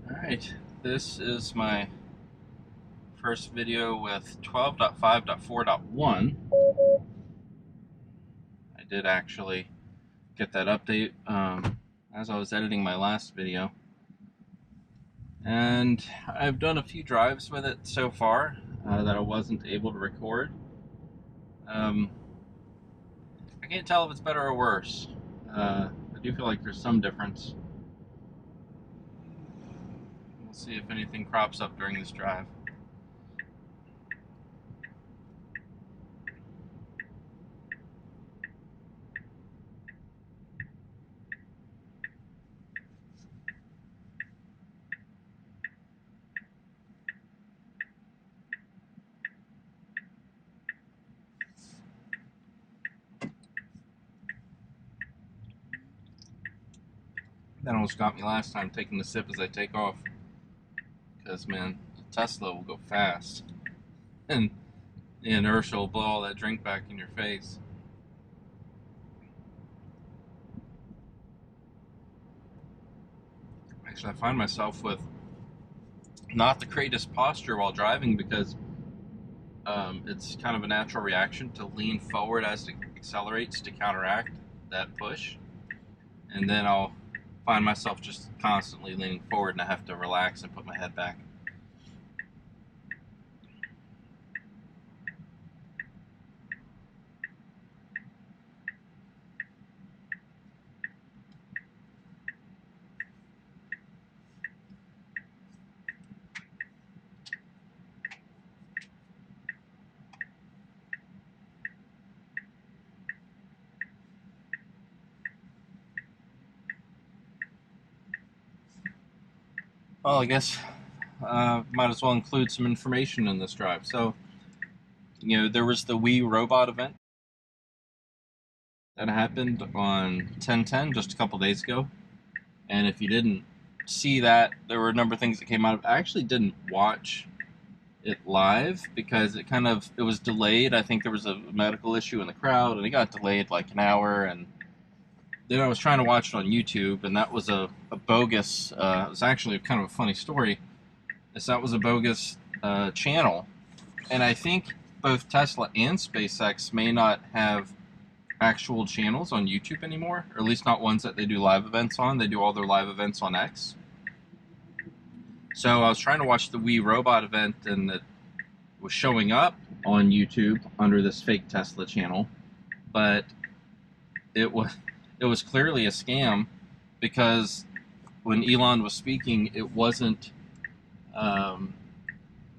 Alright, this is my first video with 12.5.4.1. I did actually get that update as I was editing my last video. And I've done a few drives with it so far that I wasn't able to record. I can't tell if it's better or worse. I do feel like there's some difference. We'll see if anything crops up during this drive. That almost got me last time, taking the sip as I take off. Because, man, the Tesla will go fast. And the inertia will blow all that drink back in your face. Actually, I find myself with not the greatest posture while driving because it's kind of a natural reaction to lean forward as it accelerates to counteract that push. And then I'll find myself just constantly leaning forward and I have to relax and put my head back. Well, I guess might as well include some information in this drive. So, there was the Wii Robot event that happened on 10/10 just a couple days ago. And if you didn't see that, there were a number of things that came out of it. I actually didn't watch it live because it was delayed. I think there was a medical issue in the crowd and it got delayed like an hour, and then I was trying to watch it on YouTube, and that was a bogus, it was actually kind of a funny story. That was a bogus channel. And I think both Tesla and SpaceX may not have actual channels on YouTube anymore, or at least not ones that they do live events on. They do all their live events on X. So I was trying to watch the Wii Robot event, and it was showing up on YouTube under this fake Tesla channel, but it was clearly a scam because when Elon was speaking, it wasn't,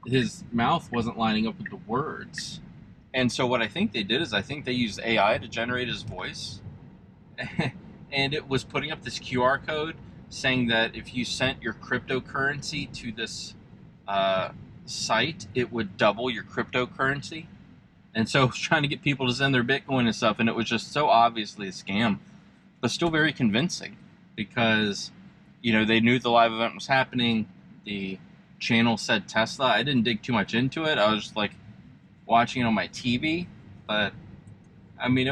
his mouth wasn't lining up with the words. And so what I think they did is I think they used AI to generate his voice. And it was putting up this QR code saying that if you sent your cryptocurrency to this site, it would double your cryptocurrency. And so I was trying to get people to send their Bitcoin and stuff, and it was just so obviously a scam, but still very convincing because, they knew the live event was happening. The channel said Tesla. I didn't dig too much into it. I was just like watching it on my TV, but I mean,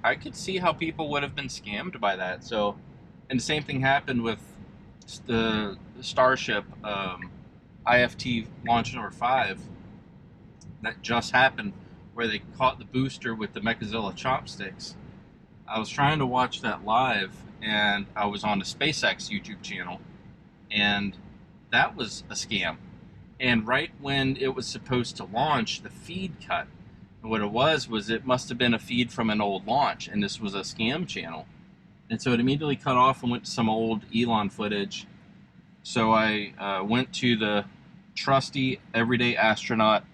I could see how people would have been scammed by that. So, and the same thing happened with the Starship IFT launch number 5 that just happened, where they caught the booster with the Mechazilla chopsticks. I was trying to watch that live, and I was on the SpaceX YouTube channel, and that was a scam. And right when it was supposed to launch, the feed cut. And what it was it must have been a feed from an old launch, and this was a scam channel. And so it immediately cut off and went to some old Elon footage. So I went to the trusty Everyday Astronaut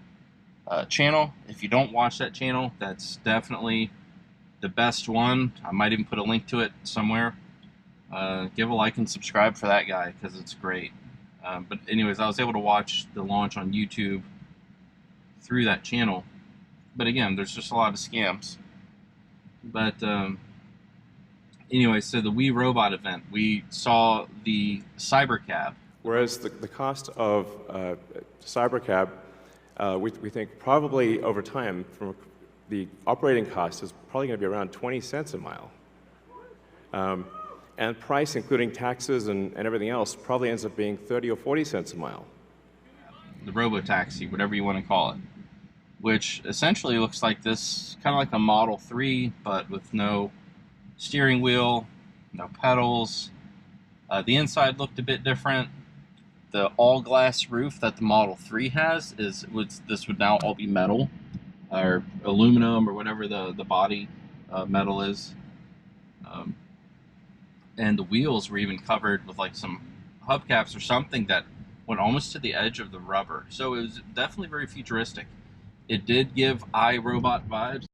channel. If you don't watch that channel, that's definitely the best one. I might even put a link to it somewhere. Give a like and subscribe for that guy because it's great. But anyways, I was able to watch the launch on YouTube through that channel. But again, there's just a lot of scams. But anyway, so the Wii Robot event, we saw the Cybercab. Whereas the cost of Cybercab, we think probably over time, from the operating cost is probably going to be around 20 cents a mile. and price, including taxes and everything else, probably ends up being 30 or 40 cents a mile. The robo-taxi, whatever you want to call it, which essentially looks like this, kind of like a Model 3, but with no steering wheel, no pedals. The inside looked a bit different. The all-glass roof that the Model 3 has this would now all be metal, or aluminum, or whatever the body metal is. And the wheels were even covered with like some hubcaps or something that went almost to the edge of the rubber. So it was definitely very futuristic. It did give iRobot vibes.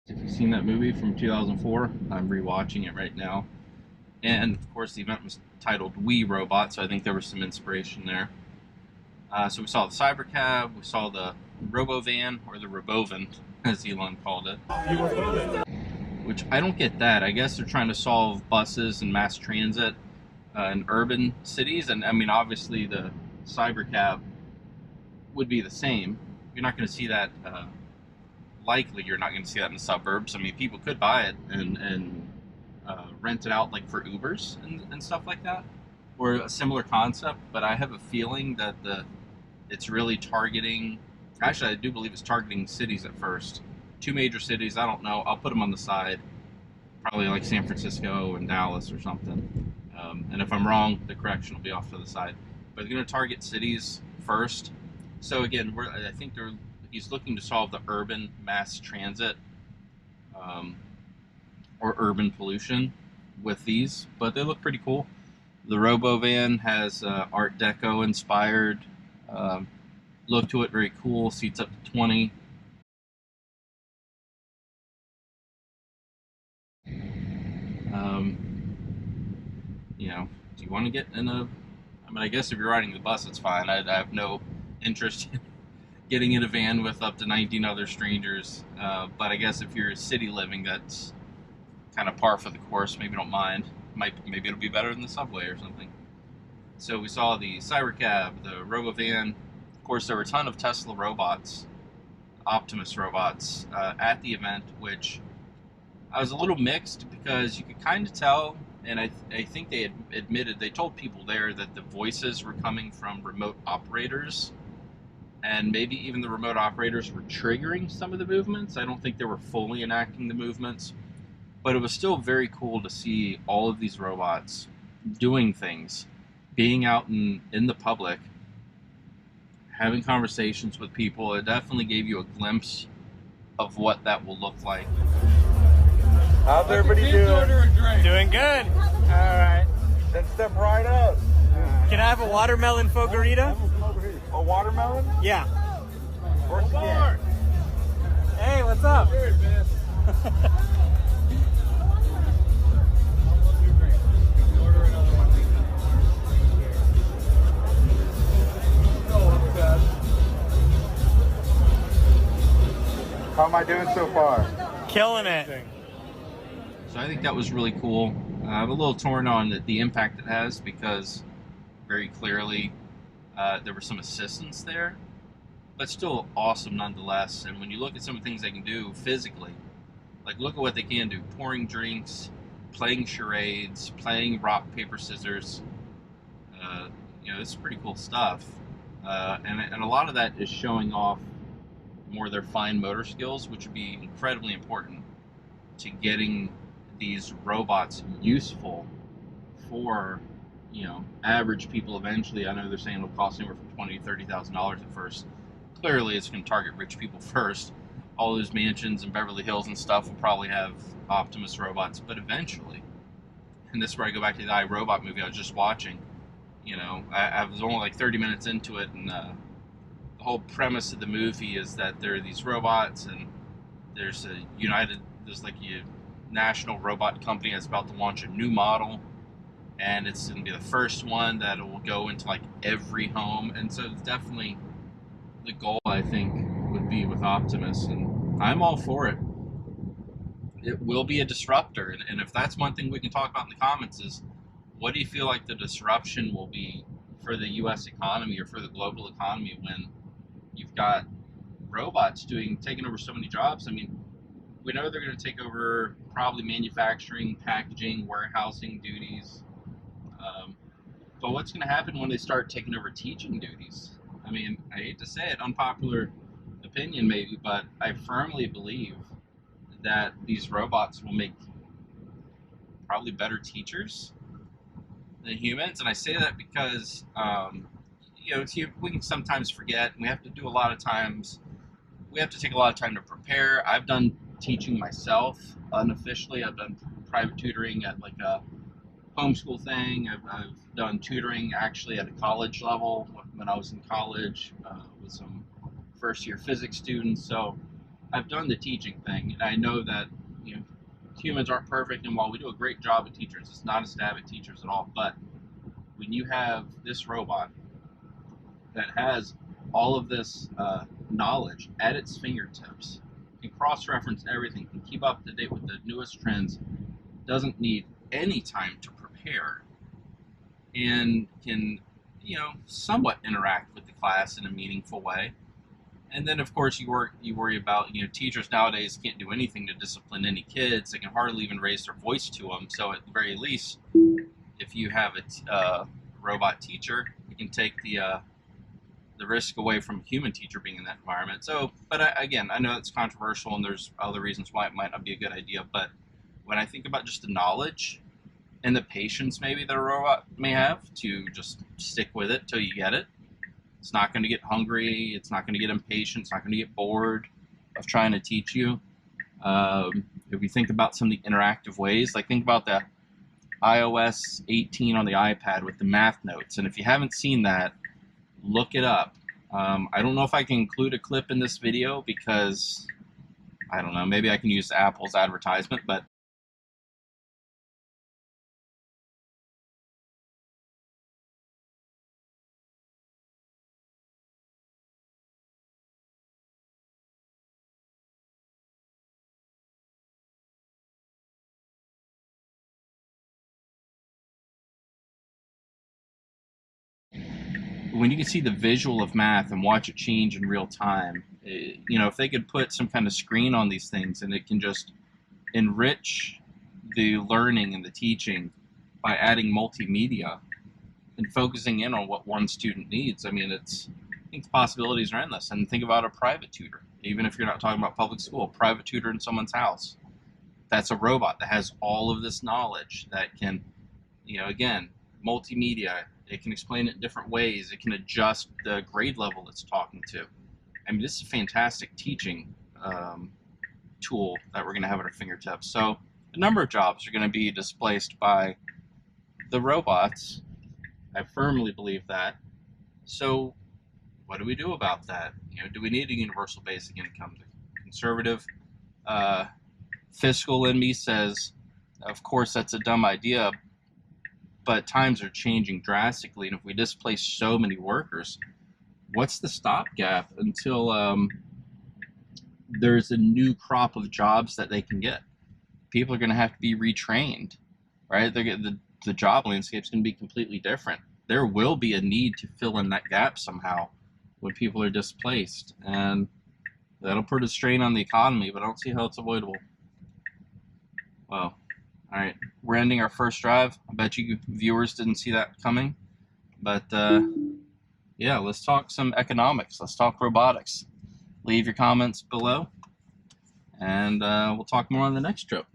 If you've seen that movie from 2004, I'm rewatching it right now. And of course, the event was titled We Robot, so I think there was some inspiration there. So we saw the Cybercab, we saw the Robovan, or the Robovan, as Elon called it. Which I don't get that. I guess they're trying to solve buses and mass transit in urban cities, and I mean, obviously the Cybercab would be the same. You're not going to see that. Likely, you're not going to see that in the suburbs. I mean, people could buy it and rent it out, like for Ubers and stuff like that, or a similar concept. But I have a feeling that it's really targeting. Actually, I do believe it's targeting cities at first. 2 major cities. I don't know. I'll put them on the side. Probably like San Francisco and Dallas or something. And if I'm wrong, the correction will be off to the side. But they're going to target cities first. So again, I think he's looking to solve the urban mass transit or urban pollution with these. But they look pretty cool. The Robovan has Art Deco inspired look to it. Very cool. Seats up to 20. You know, do you want to get in a? I mean, I guess if you're riding the bus, it's fine. I have no interest in getting in a van with up to 19 other strangers. But I guess if you're city living, that's kind of par for the course. Maybe don't mind. Maybe it'll be better than the subway or something. So we saw the Cybercab, the Robovan. Of course, there were a ton of Tesla robots, Optimus robots, at the event, which I was a little mixed because you could kind of tell, and I think they admitted, they told people there that the voices were coming from remote operators, and maybe even the remote operators were triggering some of the movements. I don't think they were fully enacting the movements, but it was still very cool to see all of these robots doing things, being out in the public, having conversations with people. It definitely gave you a glimpse of what that will look like. How's everybody doing? Doing good. All right. Then step right up. Can I have a watermelon fogarita? A watermelon? Yeah. Of course you can. Hey, what's up? How am I doing so far? Killing it. So I think that was really cool. I'm a little torn on the impact it has because very clearly there was some assistance there, but still awesome nonetheless. And when you look at some of the things they can do physically, like look at what they can do: pouring drinks, playing charades, playing rock, paper, scissors. You know, it's pretty cool stuff. And a lot of that is showing off more their fine motor skills, which would be incredibly important to getting these robots useful for, you know, average people eventually. I know they're saying it'll cost anywhere from $20,000 to $30,000 at first. Clearly, it's going to target rich people first. All those mansions in Beverly Hills and stuff will probably have Optimus robots, but eventually, and this is where I go back to the iRobot movie I was just watching. You know, I was only like 30 minutes into it, and the whole premise of the movie is that there are these robots, and there's like a national robot company that's about to launch a new model, and it's going to be the first one that will go into like every home. And so it's definitely the goal, I think, would be with Optimus, and I'm all for it. It will be a disruptor, and if that's one thing we can talk about in the comments is, what do you feel like the disruption will be for the U.S. economy or for the global economy when you've got robots taking over so many jobs? I mean, we know they're going to take over probably manufacturing, packaging, warehousing duties. But what's going to happen when they start taking over teaching duties? I mean, I hate to say it, unpopular opinion maybe, but I firmly believe that these robots will make probably better teachers than humans. And I say that because, we can sometimes forget, and we have to do a lot of times, we have to take a lot of time to prepare. I've done teaching myself unofficially. I've done private tutoring at like a homeschool thing. I've done tutoring actually at a college level when I was in college with some first year physics students. So I've done the teaching thing, and I know that humans aren't perfect, and while we do a great job at teachers, it's not a stab at teachers at all. But when you have this robot that has all of this knowledge at its fingertips, can cross-reference everything, can keep up to date with the newest trends, doesn't need any time to prepare, and can, somewhat interact with the class in a meaningful way. And then, of course, you worry about, teachers nowadays can't do anything to discipline any kids. They can hardly even raise their voice to them. So at the very least, if you have a robot teacher, you can take the risk away from a human teacher being in that environment. So, but again, I know it's controversial, and there's other reasons why it might not be a good idea. But when I think about just the knowledge and the patience maybe that a robot may have to just stick with it till you get it, it's not going to get hungry. It's not going to get impatient. It's not going to get bored of trying to teach you. If we think about some of the interactive ways, like think about the iOS 18 on the iPad with the math notes. And if you haven't seen that, look it up. I don't know if I can include a clip in this video because, I don't know, maybe I can use Apple's advertisement, but when you can see the visual of math and watch it change in real time, if they could put some kind of screen on these things and it can just enrich the learning and the teaching by adding multimedia and focusing in on what one student needs. I mean, I think the possibilities are endless. And think about a private tutor. Even if you're not talking about public school, a private tutor in someone's house. That's a robot that has all of this knowledge that can, again, multimedia. It can explain it in different ways. It can adjust the grade level it's talking to. I mean, this is a fantastic teaching tool that we're going to have at our fingertips. So a number of jobs are going to be displaced by the robots. I firmly believe that. So what do we do about that? Do we need a universal basic income? The conservative fiscal in me says, of course, that's a dumb idea, but times are changing drastically, and if we displace so many workers, what's the stopgap until there's a new crop of jobs that they can get? People are going to have to be retrained, right? The job landscape's going to be completely different. There will be a need to fill in that gap somehow when people are displaced, and that'll put a strain on the economy, but I don't see how it's avoidable. Well, all right, we're ending our first drive. I bet you viewers didn't see that coming. But yeah, let's talk some economics. Let's talk robotics. Leave your comments below, and we'll talk more on the next trip.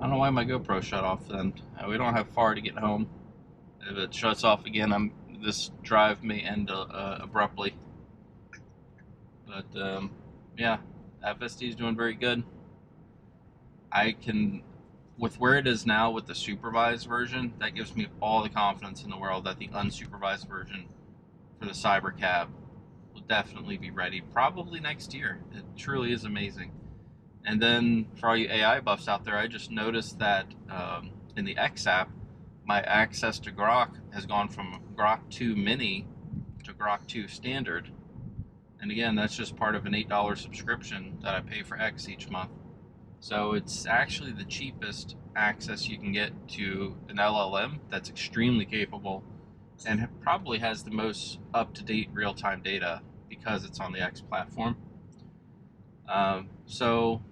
I don't know why my GoPro shut off then. We don't have far to get home. If it shuts off again, this drive may end abruptly. But yeah, FSD is doing very good. I can, with where it is now with the supervised version, that gives me all the confidence in the world that the unsupervised version for the cyber cab will definitely be ready, probably next year. It truly is amazing. And then for all you AI buffs out there, I just noticed that in the X app, my access to Grok has gone from Grok 2 Mini to Grok 2 Standard. And again, that's just part of an $8 subscription that I pay for X each month. So it's actually the cheapest access you can get to an LLM that's extremely capable and probably has the most up-to-date real-time data because it's on the X platform. So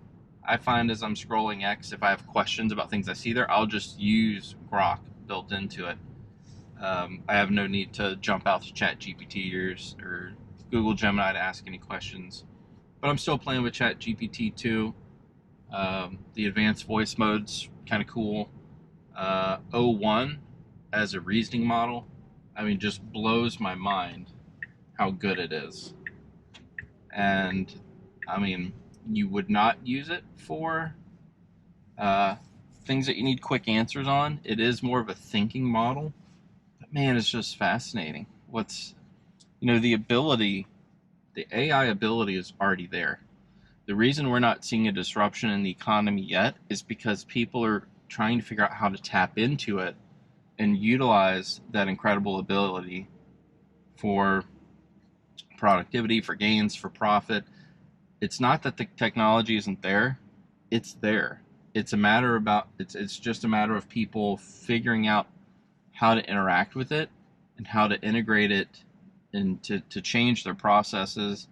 I find as I'm scrolling X, if I have questions about things I see there, I'll just use Grok built into it. I have no need to jump out to ChatGPT or Google Gemini to ask any questions. But I'm still playing with ChatGPT 2. The advanced voice mode's kind of cool. O1 as a reasoning model, I mean, just blows my mind how good it is. And I mean, you would not use it for things that you need quick answers on. It is more of a thinking model. But man, it's just fascinating. The ability, the AI ability is already there. The reason we're not seeing a disruption in the economy yet is because people are trying to figure out how to tap into it and utilize that incredible ability for productivity, for gains, for profit. It's not that the technology isn't there. It's there. It's just a matter of people figuring out how to interact with it and how to integrate it and to change their processes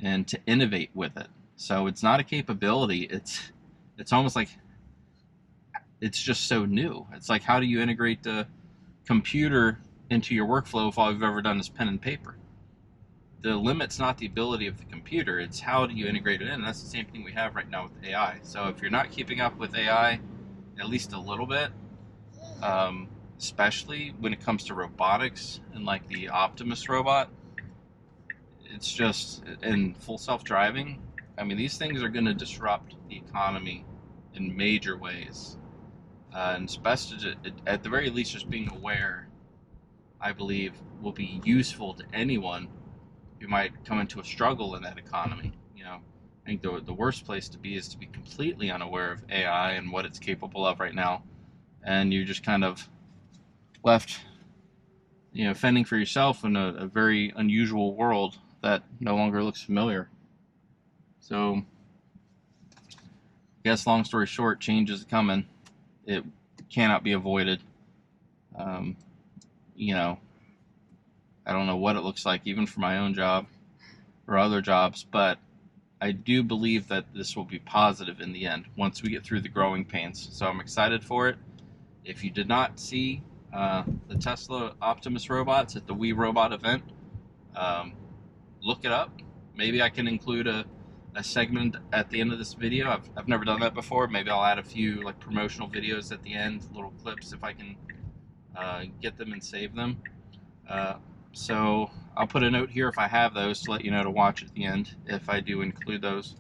and to innovate with it. So it's not a capability. It's almost like it's just so new. It's like, how do you integrate the computer into your workflow if all you've ever done is pen and paper? The limit's not the ability of the computer, it's how do you integrate it in. And that's the same thing we have right now with AI. So if you're not keeping up with AI at least a little bit, especially when it comes to robotics and like the Optimus robot, it's just, in full self-driving, I mean, these things are going to disrupt the economy in major ways. And it's best to, at the very least, just being aware, I believe, will be useful to anyone who might come into a struggle in that economy. I think the worst place to be is to be completely unaware of AI and what it's capable of right now, and you're just kind of left, fending for yourself in a very unusual world that no longer looks familiar. So, I guess long story short, change is coming. It cannot be avoided. I don't know what it looks like, even for my own job or other jobs, but I do believe that this will be positive in the end once we get through the growing pains. So I'm excited for it. If you did not see the Tesla Optimus robots at the We Robot event, look it up. Maybe I can include a segment at the end of this video. I've never done that before. Maybe I'll add a few like promotional videos at the end, little clips if I can get them and save them. So I'll put a note here if I have those to let you know to watch at the end if I do include those.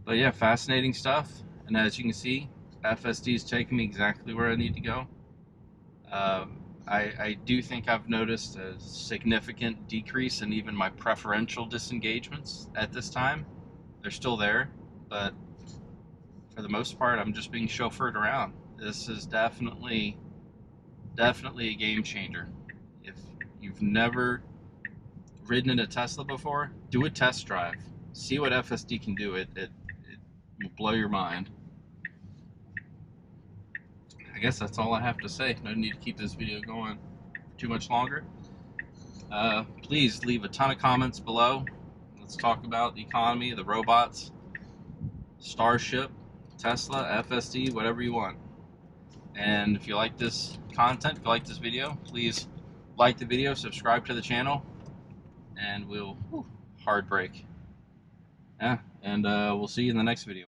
But yeah, fascinating stuff. And as you can see, FSD is taking me exactly where I need to go. I do think I've noticed a significant decrease in even my preferential disengagements at this time. They're still there, but for the most part, I'm just being chauffeured around. This is definitely a game changer. If you've never ridden in a Tesla before, do a test drive. See what FSD can do. It will blow your mind. I guess that's all I have to say. No need to keep this video going too much longer. Please leave a ton of comments below. Let's talk about the economy, the robots, Starship, Tesla, FSD, whatever you want. And if you like this content, if you like this video, please like the video, subscribe to the channel, and we'll hard break. Yeah, and we'll see you in the next video.